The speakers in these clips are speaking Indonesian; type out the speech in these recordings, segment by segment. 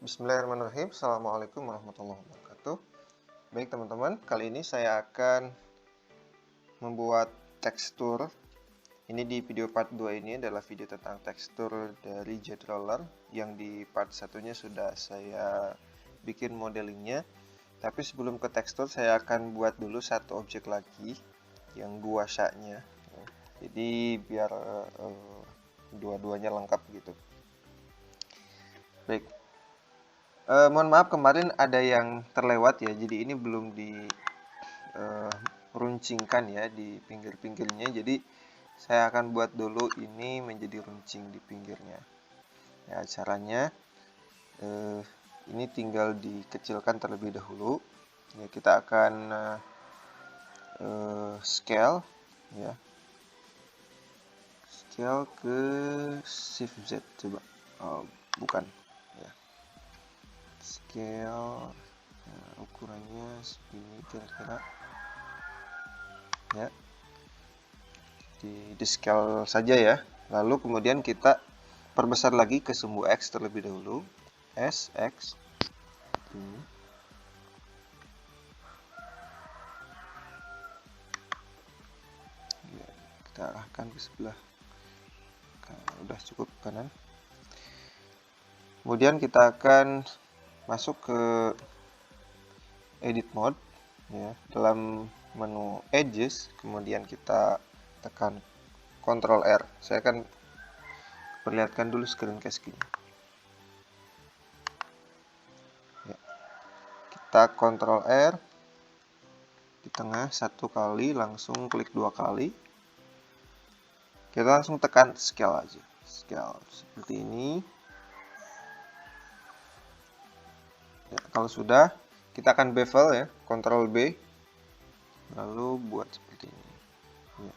Bismillahirrahmanirrahim. Assalamualaikum warahmatullahi wabarakatuh. Baik teman-teman, kali ini saya akan membuat tekstur. Ini di video part 2 ini adalah video tentang tekstur dari jet roller, yang di part satunya sudah saya bikin modelingnya. Tapi sebelum ke tekstur, saya akan buat dulu satu objek lagi yang guasanya. Jadi biar dua-duanya lengkap gitu. Baik. Mohon maaf kemarin ada yang terlewat ya, jadi ini belum di runcingkan ya di pinggir-pinggirnya. Jadi saya akan buat dulu ini menjadi runcing di pinggirnya. Ya, caranya ini tinggal dikecilkan terlebih dahulu. Ya, kita akan scale ya. Scale ke Shift Z coba. Oh, bukan ya. Scale ukurannya segini kira-kira ya, di scale saja ya. Lalu kemudian kita perbesar lagi ke sumbu X terlebih dahulu. X ini ya, kita arahkan ke sebelah udah cukup kanan. Kemudian kita akan masuk ke edit mode ya, dalam menu edges, kemudian kita tekan Ctrl R. Saya akan perlihatkan dulu screencast gini ya. Kita Ctrl R di tengah satu kali, langsung klik dua kali, kita langsung tekan scale aja, scale seperti ini ya. Kalau sudah, kita akan bevel ya, Ctrl B, lalu buat seperti ini ya.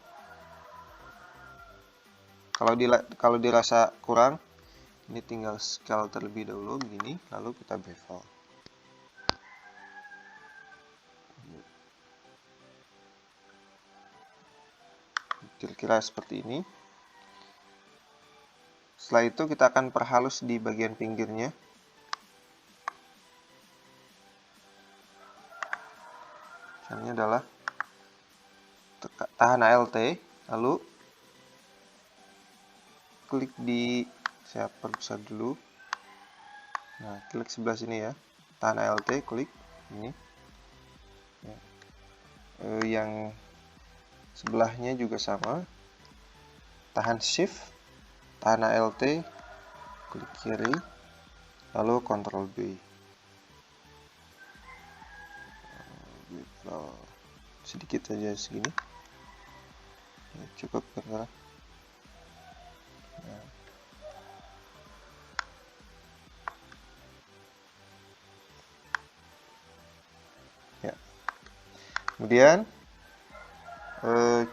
Kalau dirasa kurang, ini tinggal scale terlebih dahulu begini, lalu kita bevel. Kira-kira seperti ini. Setelah itu kita akan perhalus di bagian pinggirnya. Caranya adalah tahan Alt, lalu klik di, saya perbesar dulu. Nah, klik sebelah sini ya, tahan Alt, klik ini ya. Yang sebelahnya juga sama, tahan Shift, tahan Alt, klik kiri, lalu Ctrl B. Sedikit saja segini ya, cukup kira-kira. Nah. Ya, kemudian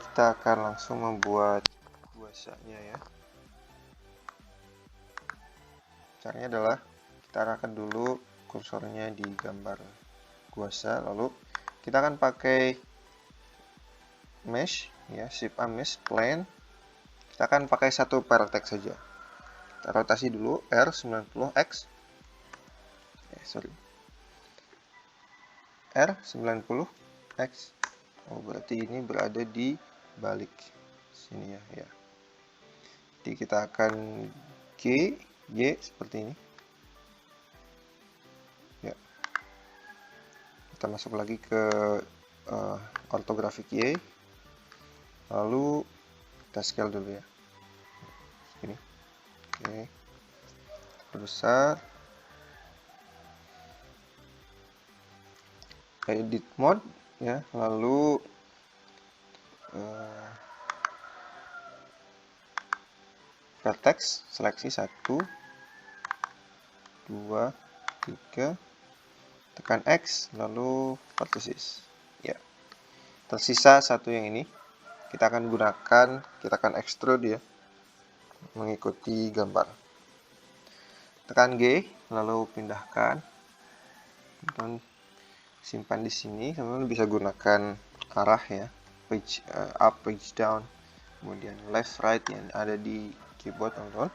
kita akan langsung membuat guasanya ya. Caranya adalah kita arahkan dulu kursornya di gambar guasa, lalu kita akan pakai mesh ya, Shift A mesh plane. Kita akan pakai satu vertex saja. Kita rotasi dulu R90X. R90X. Oh, berarti ini berada di balik sini ya. Jadi kita akan Y seperti ini. Ya. Kita masuk lagi ke ortografik Y. Lalu kita scale dulu ya. Ini. Oke. Besar. Edit mode ya, lalu vertex seleksi 1 2 3, tekan X, lalu vertices ya. Tersisa satu yang ini, kita akan gunakan, kita akan extrude ya, mengikuti gambar. Tekan G, lalu pindahkan, dan simpan di sini. Teman-teman bisa gunakan arah ya, page up, page down, kemudian left right yang ada di keyboard teman-teman.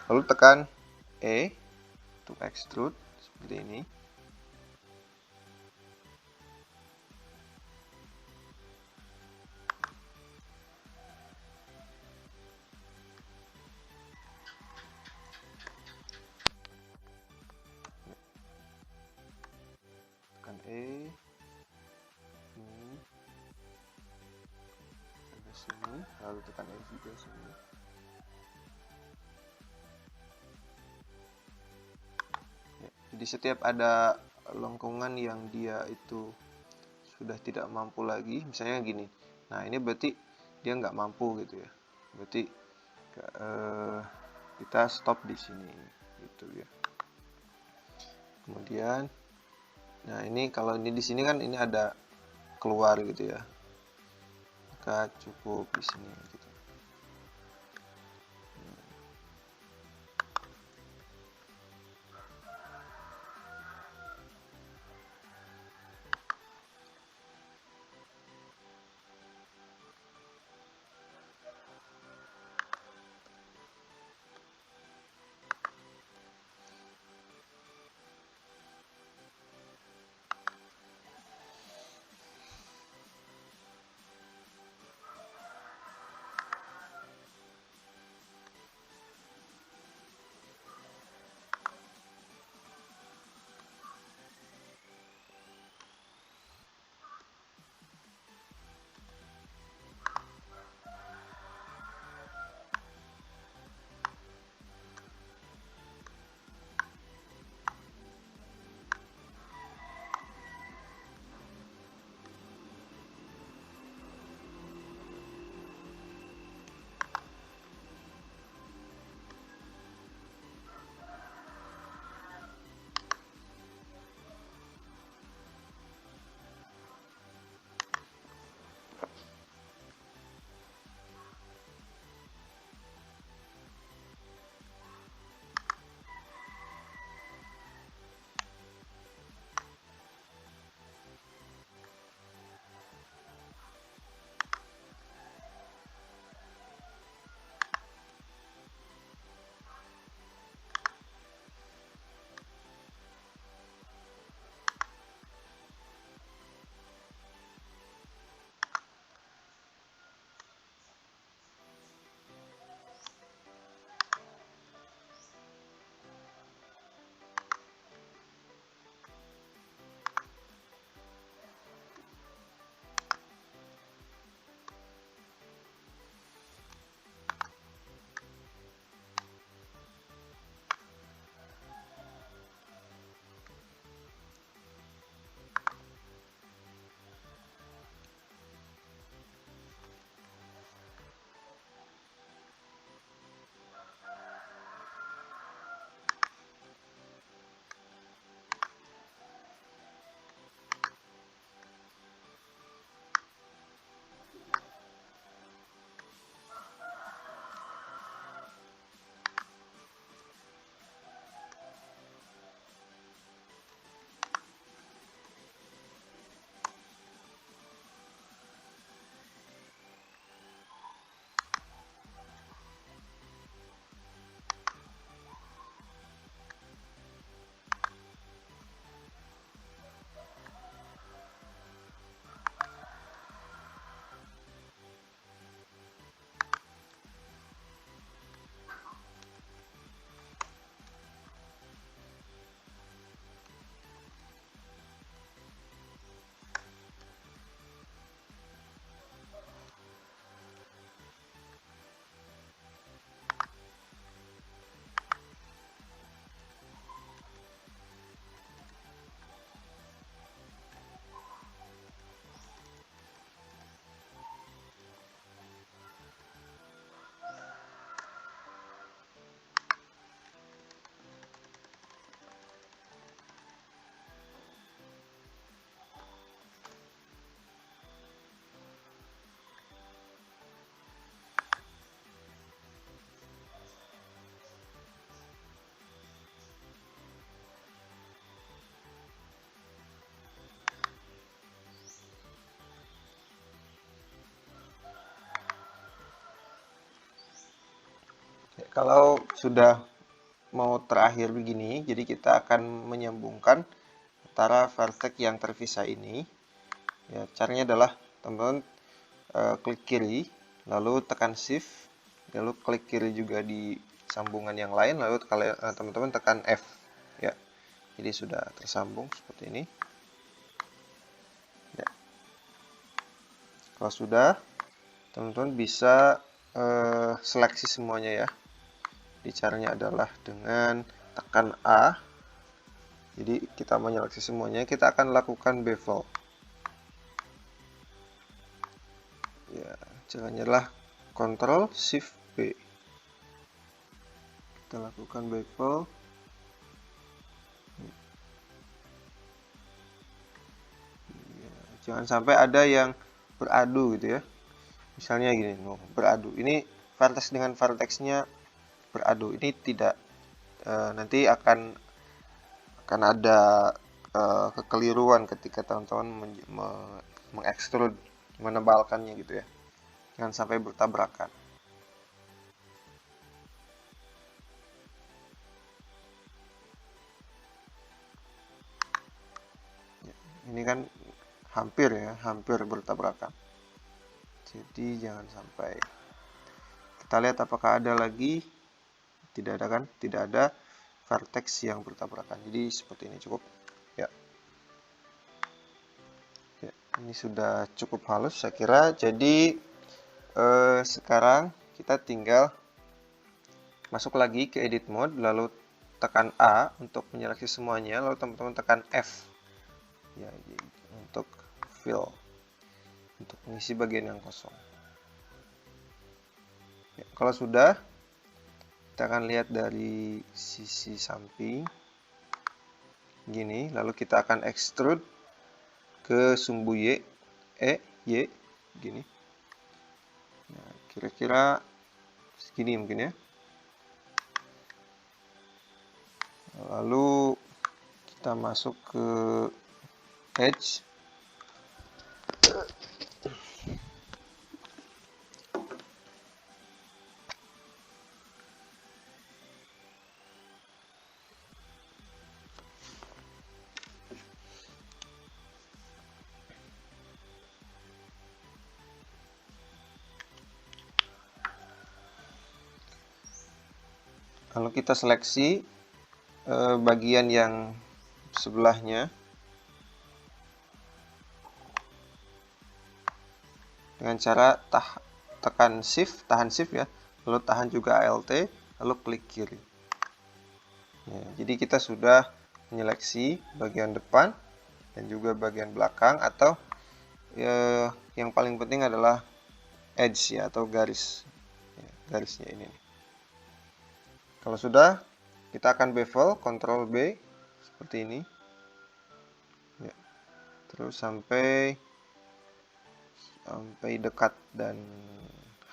Lalu tekan E, untuk extrude seperti ini. Tekan E, ini ke sini, lalu tekan E juga sini. Ya, jadi setiap ada lengkungan yang dia itu sudah tidak mampu lagi, misalnya gini, nah ini berarti dia nggak mampu gitu ya, berarti kita stop di sini gitu ya. Kemudian nah ini kalau ini di sini kan ini ada keluar gitu ya, maka cukup di sini gitu. Kalau sudah mau terakhir begini, jadi kita akan menyambungkan antara vertex yang terpisah ini. Ya, caranya adalah teman-teman klik kiri, lalu tekan shift, lalu klik kiri juga di sambungan yang lain, lalu teman-teman tekan F. Ya, jadi sudah tersambung seperti ini. Ya. Kalau sudah, teman-teman bisa seleksi semuanya ya. Jadi caranya adalah dengan tekan A. Jadi kita menyeleksi semuanya, kita akan lakukan bevel. Ya, caranya adalah Ctrl Shift B. Kita lakukan bevel. Ya, jangan sampai ada yang beradu gitu ya. Misalnya gini, beradu. Ini vertex dengan vertexnya beradu. Ini tidak, nanti akan ada kekeliruan ketika teman-teman mengekstrud, menebalkannya gitu ya. Jangan sampai bertabrakan. Ini kan hampir bertabrakan. Jadi jangan sampai. Kita lihat apakah ada lagi. Tidak ada kan? Tidak ada vertex yang bertabrakan. Jadi seperti ini cukup. Ya. Ya, ini sudah cukup halus saya kira. Jadi sekarang kita tinggal masuk lagi ke edit mode, lalu tekan A untuk menyeleksi semuanya, lalu teman-teman tekan F ya, untuk fill, untuk mengisi bagian yang kosong. Ya, kalau sudah, kita akan lihat dari sisi samping gini, lalu kita akan extrude ke sumbu Y, Y gini. Nah, kira-kira segini mungkin ya. Lalu kita masuk ke edge. Lalu kita seleksi bagian yang sebelahnya dengan cara tahan shift ya, lalu tahan juga Alt, lalu klik kiri. Ya, jadi kita sudah menyeleksi bagian depan dan juga bagian belakang, atau yang paling penting adalah edge ya, atau garis ya, garisnya ini. Kalau sudah, kita akan bevel, Ctrl B seperti ini ya, terus sampai dekat dan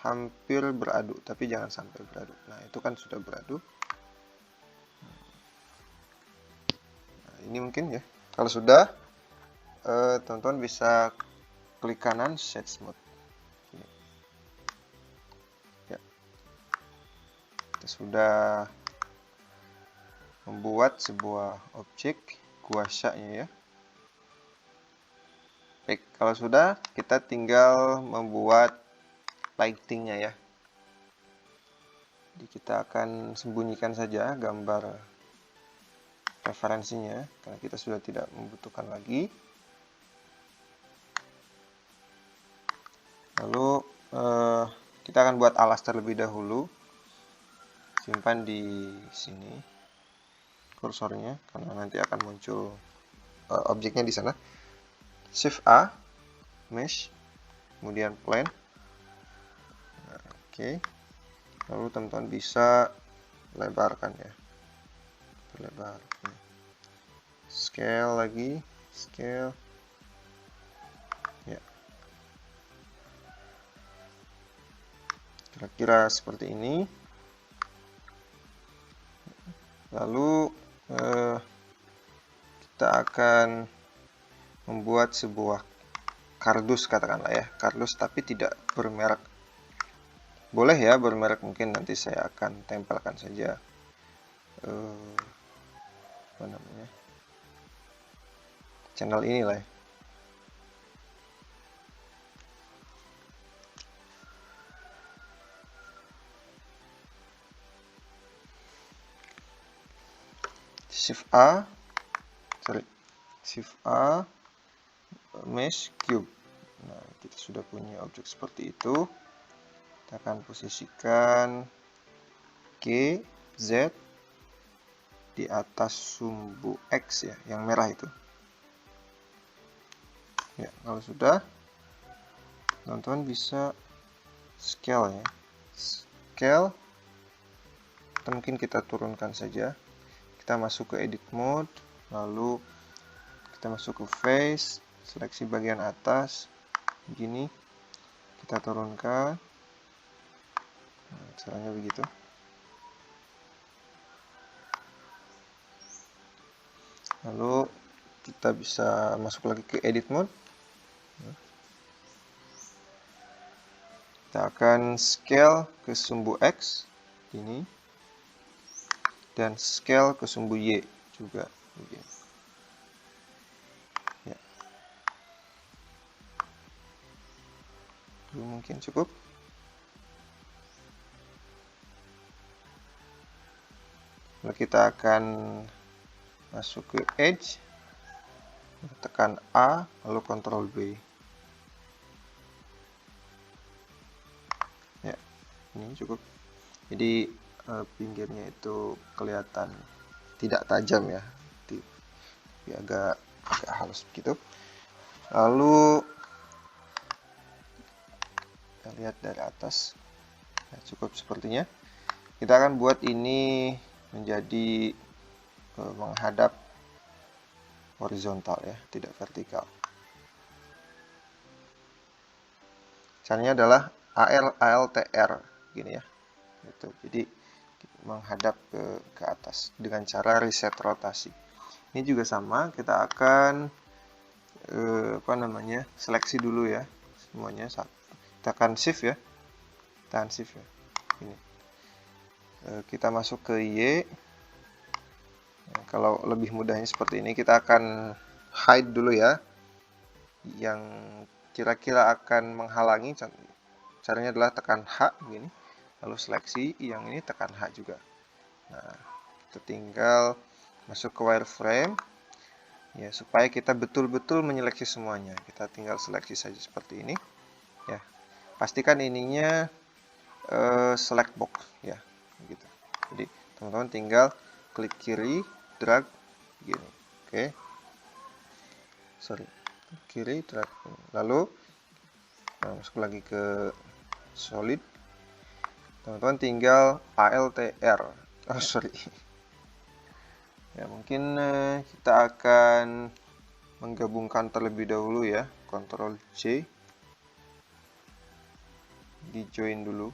hampir beradu, tapi jangan sampai beradu. Nah, itu kan sudah beradu. Nah, ini mungkin ya. Kalau sudah, teman-teman bisa klik kanan Shades Mode. Ya. Kita sudah membuat sebuah objek kuasanya ya. Baik, kalau sudah, kita tinggal membuat lightingnya ya. Jadi kita akan sembunyikan saja gambar referensinya, karena kita sudah tidak membutuhkan lagi. Lalu kita akan buat alas terlebih dahulu. Simpan di sini kursornya, karena nanti akan muncul objeknya di sana. Shift A, mesh, kemudian plane. Nah, oke. Lalu teman-teman bisa lebarkan ya. Lebar. Scale lagi, scale. Ya. Kira-kira seperti ini. Lalu kita akan membuat sebuah kardus, katakanlah ya, kardus tapi tidak bermerek. Boleh ya bermerek, mungkin nanti saya akan tempelkan saja apa namanya, channel ini lah ya. Shift A, mesh cube. Nah, kita sudah punya objek seperti itu. Kita akan posisikan G, Z di atas sumbu X ya, yang merah itu. Ya, kalau sudah, teman-teman bisa scale ya. Scale, atau mungkin kita turunkan saja. Kita masuk ke edit mode, lalu kita masuk ke face, seleksi bagian atas, begini, kita turunkan, nah, caranya begitu. Lalu kita bisa masuk lagi ke edit mode. Kita akan scale ke sumbu X, ini, dan scale ke sumbu Y juga, begini. Ya. Ini mungkin cukup. Lalu kita akan masuk ke Edge, tekan A, lalu Ctrl B. Ya, ini cukup. Jadi pinggirnya itu kelihatan tidak tajam ya, tapi agak halus begitu. Lalu kita lihat dari atas, ya, cukup sepertinya. Kita akan buat ini menjadi menghadap horizontal ya, tidak vertikal. Caranya adalah ALTR gini ya, gitu. Jadi menghadap ke atas dengan cara reset rotasi. Ini juga sama, kita akan seleksi dulu ya semuanya. Kita akan shift ya, tahan shift ya. Ini kita masuk ke Y. Nah, kalau lebih mudahnya seperti ini, kita akan hide dulu ya yang kira-kira akan menghalangi. Caranya adalah tekan H begini, lalu seleksi, yang ini tekan H juga. Nah, kita tinggal masuk ke wireframe ya, supaya kita betul-betul menyeleksi semuanya. Kita tinggal seleksi saja seperti ini ya. Pastikan ininya select box ya, gitu. Jadi teman-teman tinggal klik kiri, drag gini. Oke. Kiri, drag. Lalu masuk lagi ke solid. Teman-teman tinggal ALTR. Ya, mungkin kita akan menggabungkan terlebih dahulu ya. Ctrl C. Di join dulu.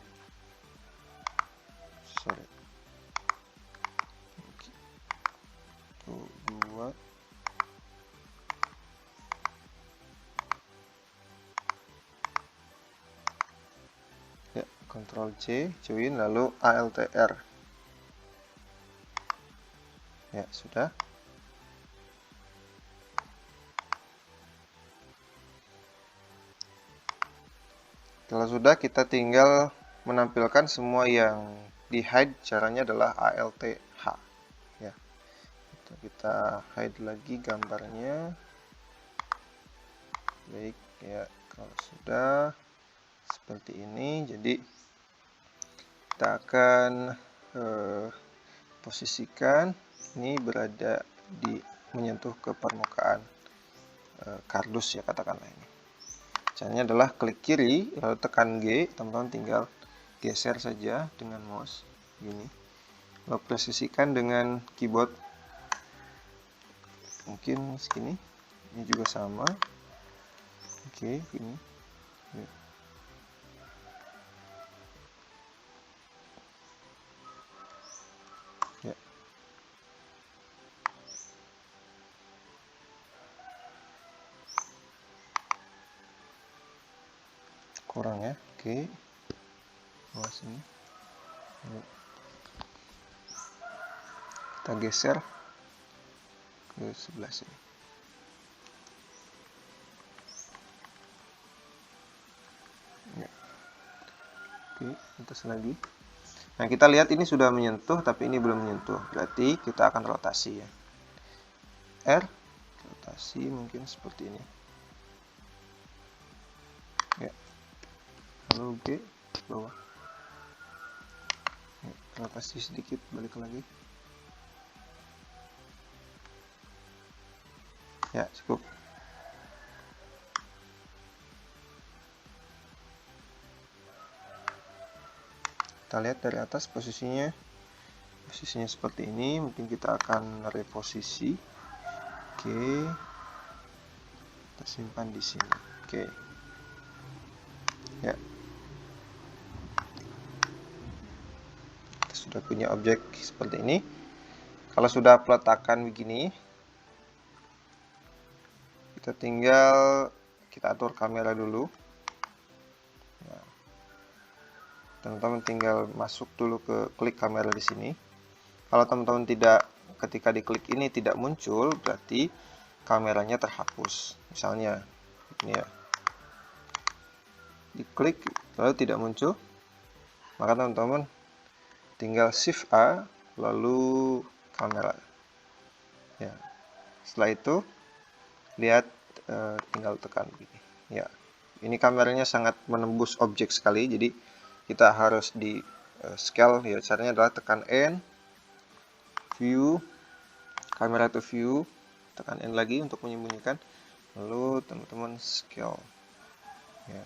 Dua. Ya, Ctrl C, join, lalu ALTR. Ya, sudah. Setelah sudah, kita tinggal menampilkan semua yang di hide. Caranya adalah ALTH ya. Kita hide lagi gambarnya. Baik ya, kalau sudah seperti ini, jadi kita akan posisikan ini berada di menyentuh ke permukaan kardus ya, katakanlah ini. Caranya adalah klik kiri, lalu tekan G, teman-teman tinggal geser saja dengan mouse, gini. Lalu presisikan dengan keyboard, mungkin segini. Ini juga sama. Oke, ini. Ya. Kurang ya, oke. Bawah sini. kita geser ke sebelah sini. Ya. Oke, atas lagi. Nah, kita lihat ini sudah menyentuh, tapi ini belum menyentuh. Berarti kita akan rotasi ya. R, rotasi mungkin seperti ini. Ya. Lalu G, bawah. Ya, rotasi sedikit, balik lagi. Ya, cukup. Kita lihat dari atas posisinya seperti ini. Mungkin kita akan reposisi. Oke, kita simpan di sini. Oke, ya, kita sudah punya objek seperti ini. Kalau sudah peletakan begini, kita tinggal kita atur kamera dulu. Teman-teman tinggal masuk dulu ke klik kamera di sini. Kalau teman-teman ketika diklik ini tidak muncul, berarti kameranya terhapus. Misalnya ini ya, diklik lalu tidak muncul, maka teman-teman tinggal Shift A lalu kamera. Ya, setelah itu lihat tinggal tekan begini. Ya, ini kameranya sangat menembus objek sekali, jadi kita harus di scale ya. Caranya adalah tekan N, view, kamera to view, tekan N lagi untuk menyembunyikan, lalu teman-teman scale ya,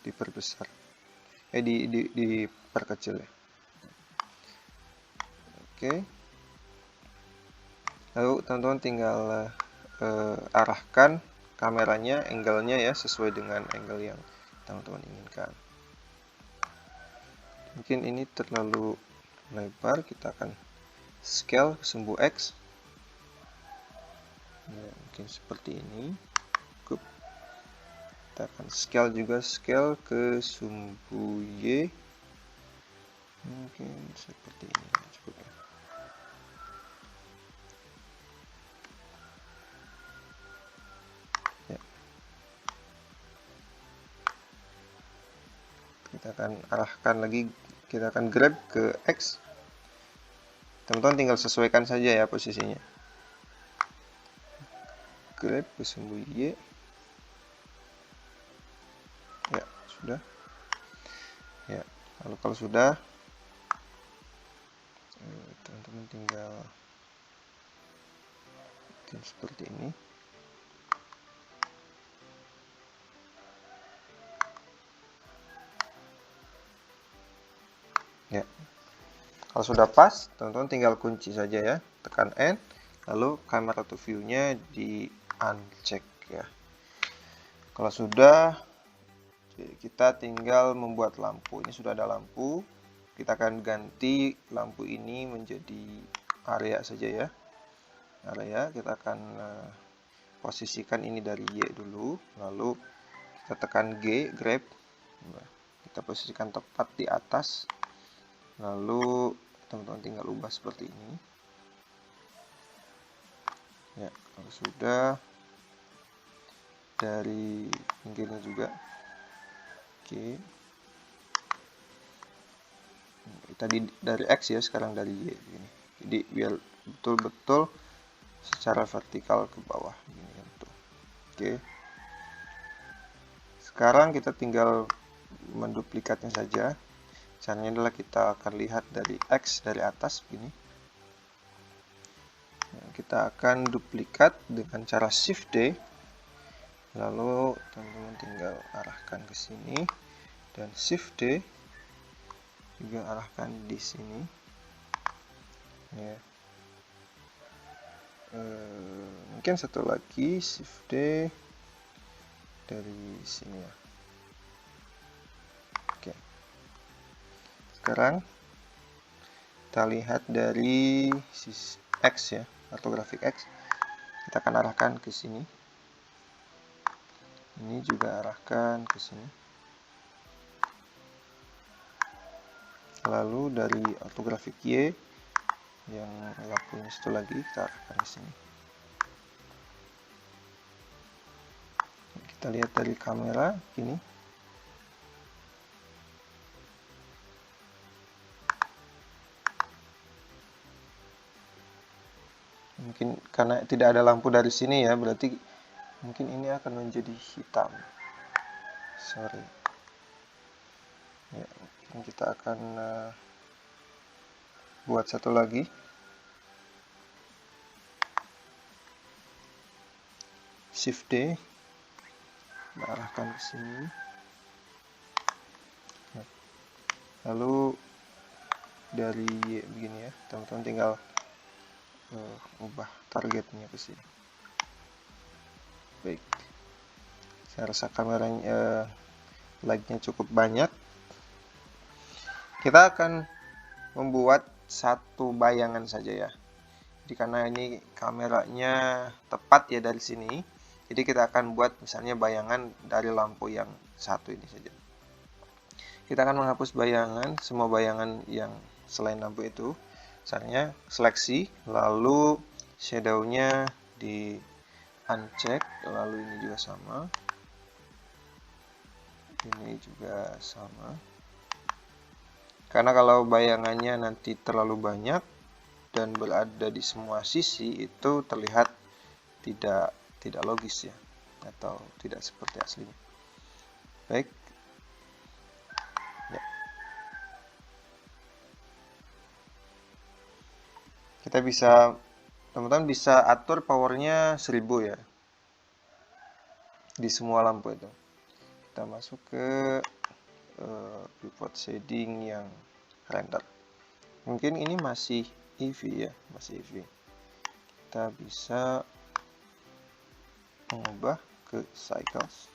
diperbesar, diperkecil ya. Oke, lalu teman-teman tinggal arahkan kameranya, angle-nya ya, sesuai dengan angle yang teman-teman inginkan. Mungkin ini terlalu lebar, kita akan scale ke sumbu X ya, mungkin seperti ini. Cukup. Kita akan scale juga, scale ke sumbu Y mungkin seperti ini. Cukup ya. Ya, kita akan arahkan lagi, kita akan grab ke X. Teman-teman tinggal sesuaikan saja ya posisinya. Grab ke sumbu Y. Ya, sudah. Ya, lalu kalau sudah, teman-teman tinggal bikin seperti ini. Ya, kalau sudah pas, teman-teman tinggal kunci saja ya, tekan N, lalu camera to view-nya di uncheck ya. Kalau sudah, kita tinggal membuat lampu. Ini sudah ada lampu, kita akan ganti lampu ini menjadi area saja ya. Area, kita akan posisikan ini dari Y dulu, lalu kita tekan G, grab, kita posisikan tepat di atas. Lalu teman-teman tinggal ubah seperti ini. Ya, kalau sudah, dari pinggirnya juga. Oke. Tadi dari X ya, sekarang dari Y begini. Jadi biar betul-betul secara vertikal ke bawah begini ya, betul. Oke. Sekarang kita tinggal menduplikatnya saja. Caranya adalah kita akan lihat dari X dari atas begini. Nah, kita akan duplikat dengan cara Shift D. Lalu teman-teman tinggal arahkan ke sini dan Shift D juga arahkan di sini. Ya. Mungkin satu lagi Shift D dari sini ya. Sekarang kita lihat dari sisi X ya, atau grafik X. Kita akan arahkan ke sini. Ini juga arahkan ke sini. Lalu dari ortografik Y yang lampunya satu lagi kita arahkan ke sini. Kita lihat dari kamera gini. Mungkin karena tidak ada lampu dari sini ya, berarti mungkin ini akan menjadi hitam. Sorry. Ya, mungkin kita akan buat satu lagi. Shift D, arahkan ke sini. Lalu dari begini ya, teman-teman tinggal ubah targetnya ke sini. Baik, saya rasa kameranya like-nya cukup banyak. Kita akan membuat satu bayangan saja ya. Jadi karena ini kameranya tepat ya dari sini, jadi kita akan buat misalnya bayangan dari lampu yang satu ini saja. Kita akan menghapus bayangan, semua bayangan yang selain lampu itu. Misalnya seleksi, lalu shadow-nya di uncheck, lalu ini juga sama. Ini juga sama. Karena kalau bayangannya nanti terlalu banyak dan berada di semua sisi, itu terlihat tidak logis ya, atau tidak seperti aslinya. Baik. Ya. Kita bisa, teman-teman bisa atur powernya 1000 ya di semua lampu itu. Kita masuk ke viewport shading yang render. Mungkin ini masih EV ya, masih EV. Kita bisa mengubah ke cycles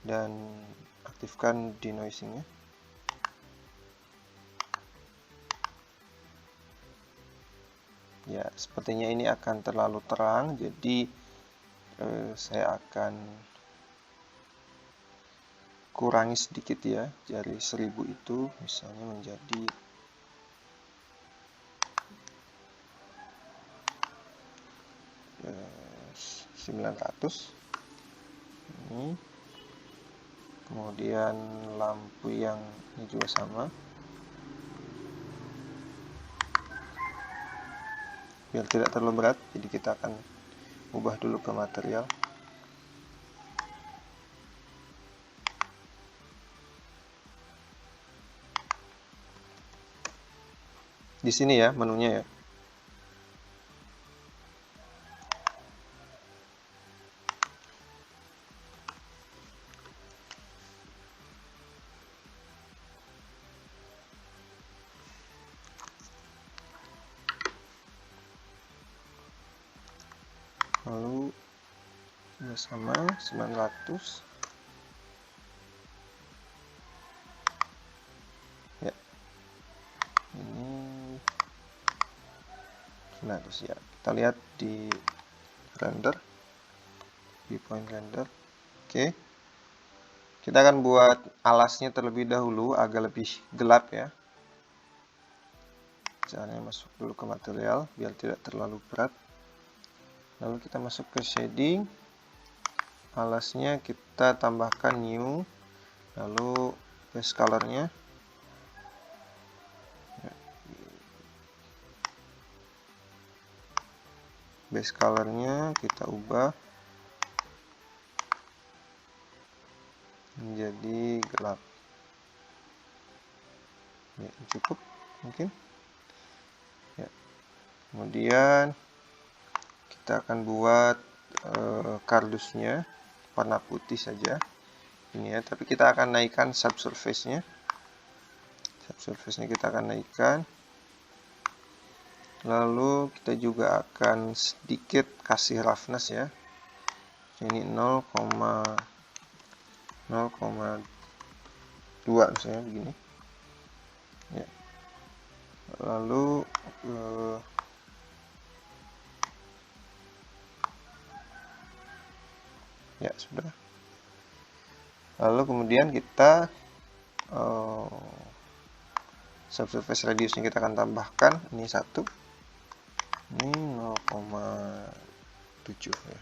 dan aktifkan denoising-nya. Ya, sepertinya ini akan terlalu terang, jadi saya akan kurangi sedikit ya, dari 1000 itu misalnya menjadi 900 ini. Kemudian lampu yang ini juga sama, biar tidak terlalu berat, jadi kita akan ubah dulu ke material. Di sini ya menunya ya. Lalu sama 900 ya, ini 900 ya. Kita lihat di render, viewpoint render. Oke, kita akan buat alasnya terlebih dahulu agak lebih gelap ya. Caranya masuk dulu ke material biar tidak terlalu berat. Lalu kita masuk ke shading, alasnya kita tambahkan new, lalu base colornya kita ubah menjadi gelap ya, cukup mungkin ya. Kemudian kita akan buat kardusnya warna putih saja ini ya, tapi kita akan naikkan subsurface-nya. Subsurface-nya kita akan naikkan. Lalu kita juga akan sedikit kasih roughness ya. Ini 0,2 misalnya begini. Ya. Lalu ya sudah. Lalu kemudian kita subsurface radiusnya kita akan tambahkan, ini 1, ini 0,7 ya.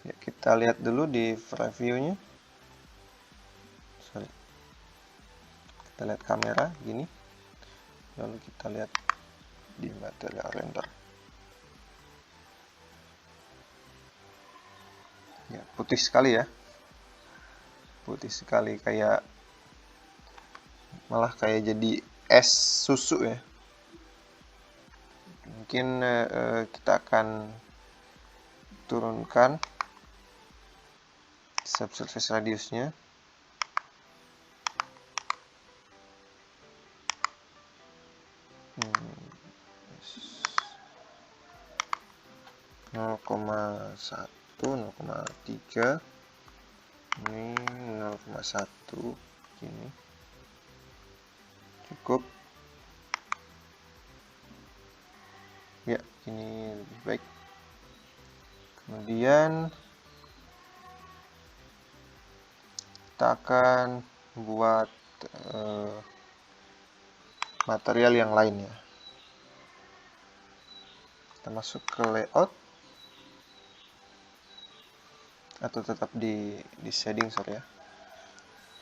Ya, kita lihat dulu di previewnya. Kita lihat kamera gini, lalu kita lihat di material render. Ya, putih sekali ya, putih sekali, kayak malah kayak jadi es susu ya. Mungkin kita akan turunkan subsurface radiusnya. Hmm. 0,1, 0,3, ini 0,1 gini cukup ya, ini lebih baik. Kemudian kita akan buat material yang lainnya. Kita masuk ke layout, atau tetap di shading, sorry ya.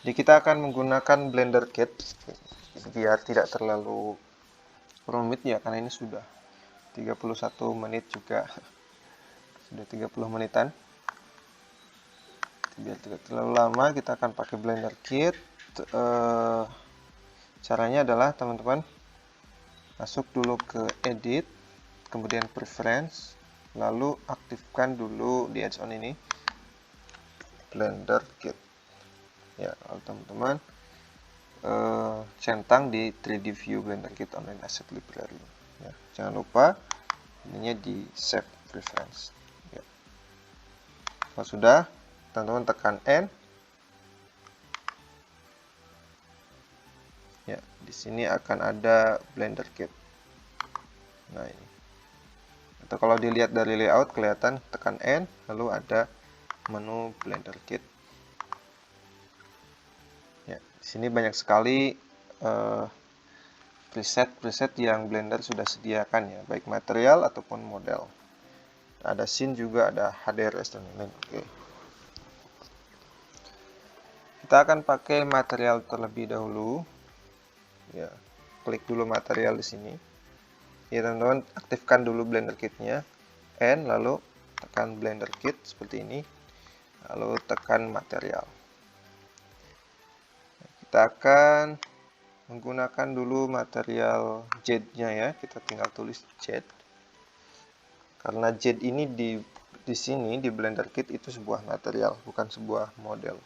Jadi kita akan menggunakan Blender Kit biar tidak terlalu rumit ya, karena ini sudah 31 menit juga. Sudah 30 menitan. Biar tidak terlalu lama, kita akan pakai Blender Kit. Caranya adalah teman-teman masuk dulu ke Edit, kemudian Preference, lalu aktifkan dulu di Edge On ini Blender Kit. Ya, kalau teman-teman centang di 3D View Blender Kit Online Asset Library. Ya, jangan lupa ininya di Save Preference. Ya. Kalau sudah, teman-teman tekan N. Ya, di sini akan ada Blender Kit. Nah, ini. Atau kalau dilihat dari layout kelihatan, tekan N, lalu ada menu Blender Kit. Ya, di sini banyak sekali preset yang Blender sudah sediakan ya, baik material ataupun model. Ada scene juga, ada HDRS dan lain-lain. Oke. Kita akan pakai material terlebih dahulu. Ya, klik dulu material di sini. Ya, teman-teman aktifkan dulu Blender Kit-nya. N, lalu tekan Blender Kit seperti ini. Lalu tekan material. Kita akan menggunakan dulu material JED-nya ya. Kita tinggal tulis JED. Karena JED ini di sini di Blender Kit itu sebuah material, bukan sebuah model.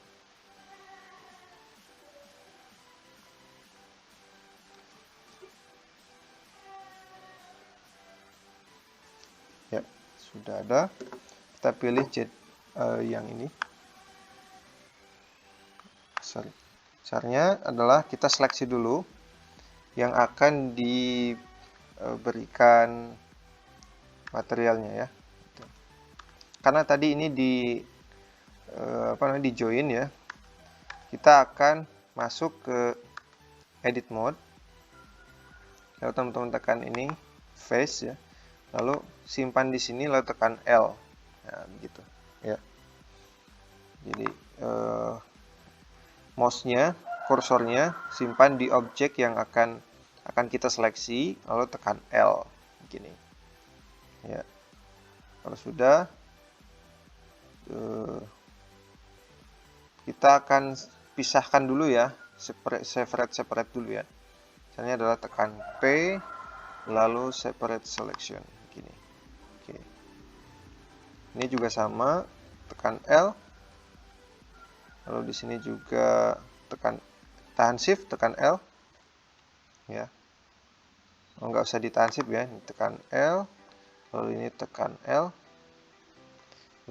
Ya, sudah ada. Kita pilih JED yang ini. Caranya adalah kita seleksi dulu yang akan diberikan materialnya ya. Karena tadi ini di join ya. Kita akan masuk ke edit mode. Lalu teman-teman tekan ini face ya. Lalu simpan di sini, lalu tekan L. Nah, begitu ya. Jadi mouse-nya, kursornya simpan di objek yang akan kita seleksi, lalu tekan L begini. Ya. Kalau sudah, kita akan pisahkan dulu ya, separate dulu ya. Caranya adalah tekan P, lalu separate selection begini. Oke. Ini juga sama, tekan L. Lalu di sini juga tahan shift, tekan L. Ya. Enggak usah ditahan shift ya, ini tekan L. Lalu ini tekan L.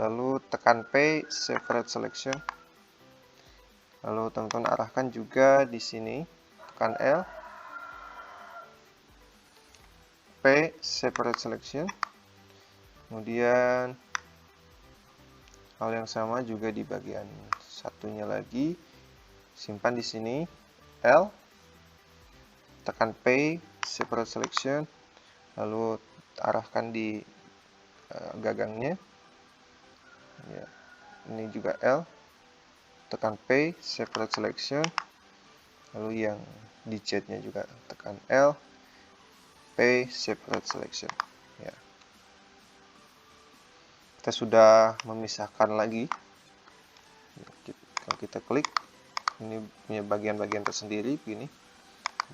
Lalu tekan P, separate selection. Lalu teman-teman arahkan juga di sini, tekan L. P, separate selection. Kemudian hal yang sama juga di bagian satunya lagi, simpan di sini, L, tekan P, separate selection, lalu arahkan di gagangnya. Ya, ini juga L, tekan P, separate selection, lalu yang di Z-nya juga tekan L, P, separate selection. Ya. Kita sudah memisahkan lagi. Kalau kita klik, ini punya bagian-bagian tersendiri begini,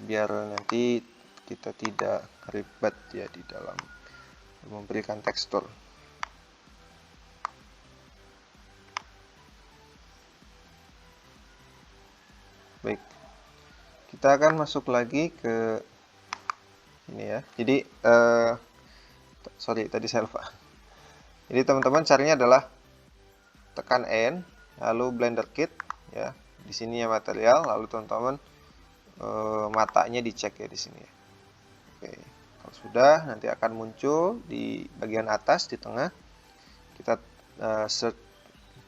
biar nanti kita tidak ribet ya di dalam memberikan tekstur. Baik, kita akan masuk lagi ke ini ya. Jadi sorry tadi saya lupa. Jadi teman-teman caranya adalah tekan N, lalu Blender Kit ya. Di sini ya material, lalu teman-teman matanya dicek ya di sini ya. Oke, kalau sudah nanti akan muncul di bagian atas di tengah. Kita search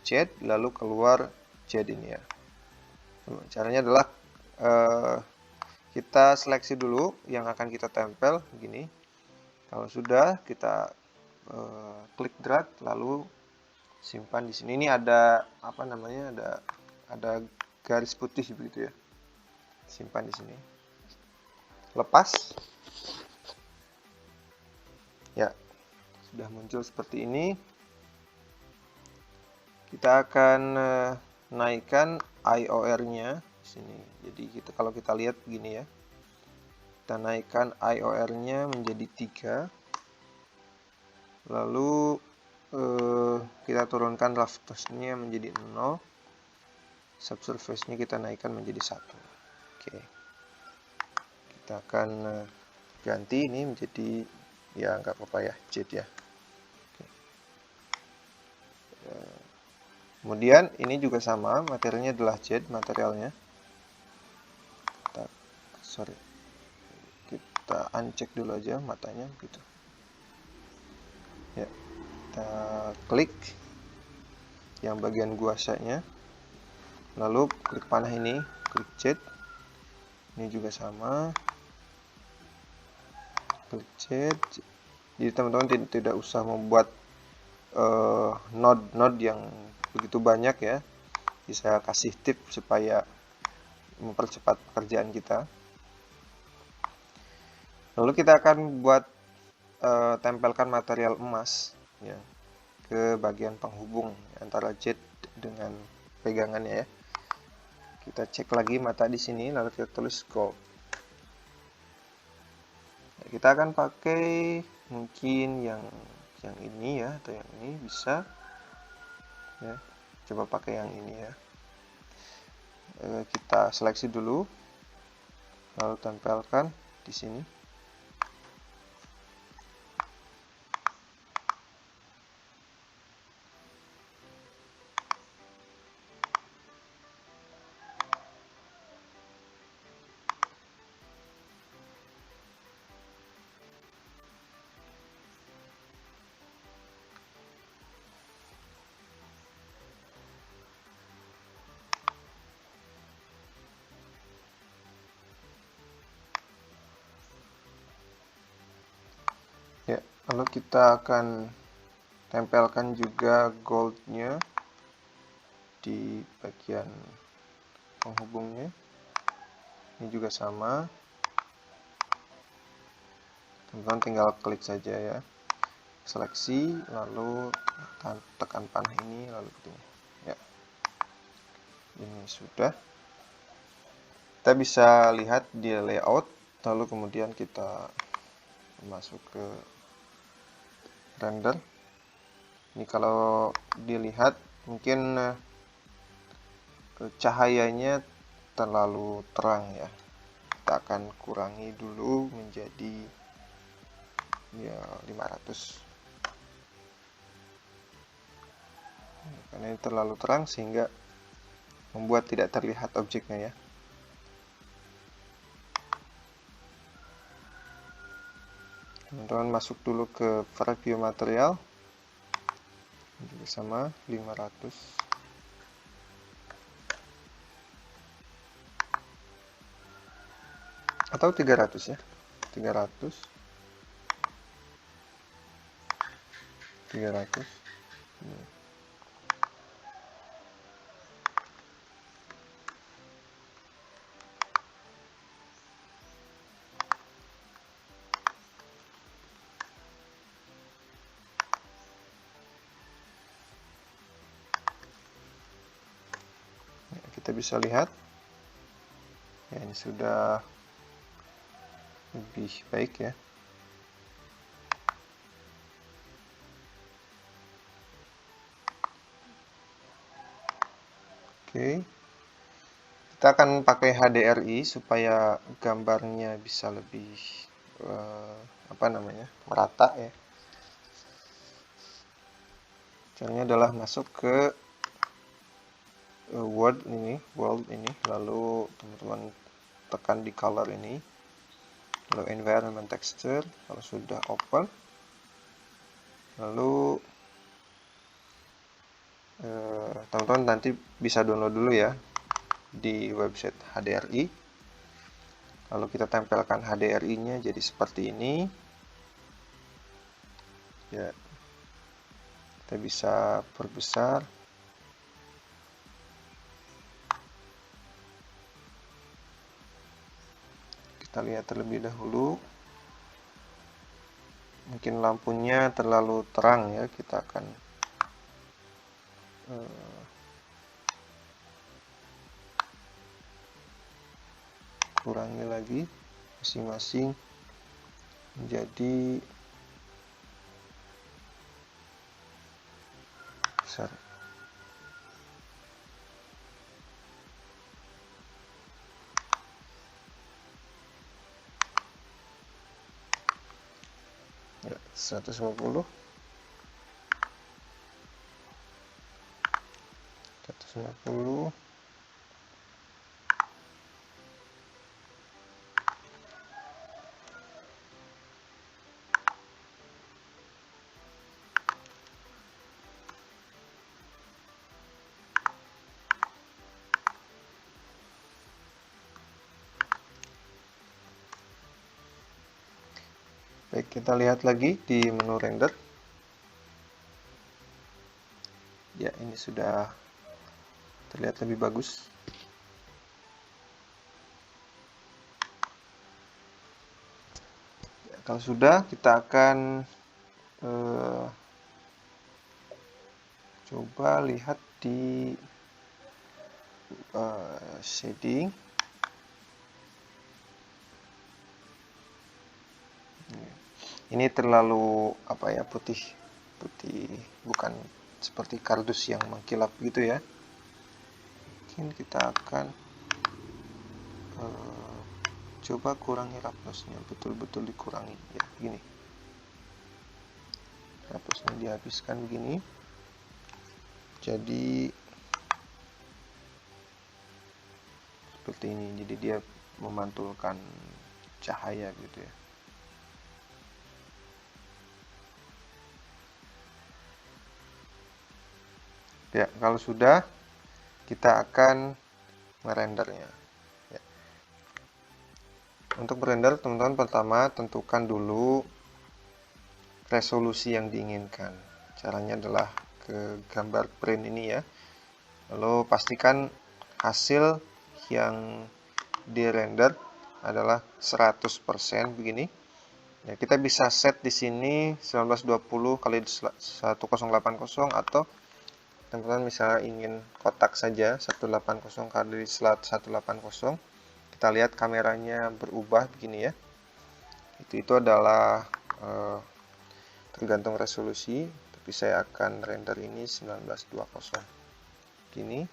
Z, lalu keluar Z ini ya. Caranya adalah kita seleksi dulu yang akan kita tempel begini. Kalau sudah kita klik drag lalu simpan di sini. Ini ada apa namanya? Ada garis putih begitu ya. Simpan di sini. Lepas. Ya, sudah muncul seperti ini. Kita akan naikkan IOR-nya di sini. Jadi kalau kita lihat begini ya. Kita naikkan IOR-nya menjadi 3. Lalu kita turunkan roughness-nya menjadi 0. Subsurface-nya kita naikkan menjadi 1. Oke. Kita akan ganti ini menjadi ya nggak apa-apa ya, Z ya. Oke. Kemudian ini juga sama, materialnya adalah Z materialnya. Kita uncheck dulu aja matanya gitu. Ya, kita klik yang bagian guasanya, lalu klik panah ini, klik Z. Ini juga sama, klik Z. Jadi teman-teman tidak usah membuat node yang begitu banyak ya. Bisa kasih tip supaya mempercepat pekerjaan kita. Lalu kita akan buat tempelkan material emas ya ke bagian penghubung antara Z dengan pegangannya ya. Kita cek lagi mata di sini, lalu kita tulis gold. Nah, kita akan pakai mungkin yang ini ya, atau yang ini bisa ya. Coba pakai yang ini ya. Kita seleksi dulu, lalu tempelkan di sini. Ya, lalu kita akan tempelkan juga goldnya di bagian penghubungnya. Ini juga sama. Teman-teman tinggal klik saja ya. Seleksi, lalu tekan panah ini, lalu begini. Ya, ini sudah. Kita bisa lihat di layout, lalu kemudian kita masuk ke render. Ini kalau dilihat mungkin cahayanya terlalu terang ya. Kita akan kurangi dulu menjadi ya 500. Karena ini terlalu terang sehingga membuat tidak terlihat objeknya ya. Teman-teman masuk dulu ke preview material. Juga sama 500. atau 300 ya, 300 kita bisa lihat ya, ini sudah lebih baik ya. Oke, kita akan pakai HDRI supaya gambarnya bisa lebih merata ya. Caranya adalah masuk ke world ini, lalu teman-teman tekan di color ini, lalu environment texture. Kalau sudah open, lalu teman-teman nanti bisa download dulu ya di website HDRI. Lalu kita tempelkan HDRI-nya jadi seperti ini ya. Kita bisa perbesar. Kita lihat terlebih dahulu. Mungkin lampunya terlalu terang ya, kita akan kurangi lagi masing-masing menjadi besar. Ya, 150. Baik, kita lihat lagi di menu render. Ya, ini sudah terlihat lebih bagus. Ya, kalau sudah, kita akan coba lihat di shading. Ini terlalu putih, bukan seperti kardus yang mengkilap gitu ya. Mungkin kita akan coba kurangi roughness-nya, betul-betul dikurangi ya, gini. Roughness-nya dihabiskan begini. Jadi seperti ini, jadi dia memantulkan cahaya gitu ya. Ya, kalau sudah, kita akan merendernya. Ya. Untuk merender, teman-teman pertama tentukan dulu resolusi yang diinginkan. Caranya adalah ke gambar print ini ya. Lalu pastikan hasil yang dirender adalah 100% begini. Ya, kita bisa set di sini 1920 kali 1080 atau teman-teman misalnya ingin kotak saja 180 kali 180. Kita lihat kameranya berubah begini ya. Itu adalah tergantung resolusi, tapi saya akan render ini 1920 gini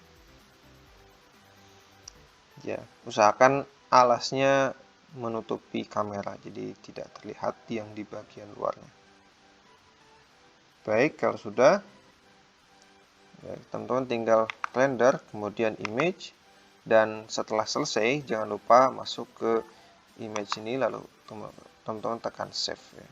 ya. Usahakan alasnya menutupi kamera, jadi tidak terlihat yang di bagian luarnya. Baik, kalau sudah ya, teman-teman tinggal render, kemudian image, dan setelah selesai jangan lupa masuk ke image ini, lalu teman-teman tekan save ya.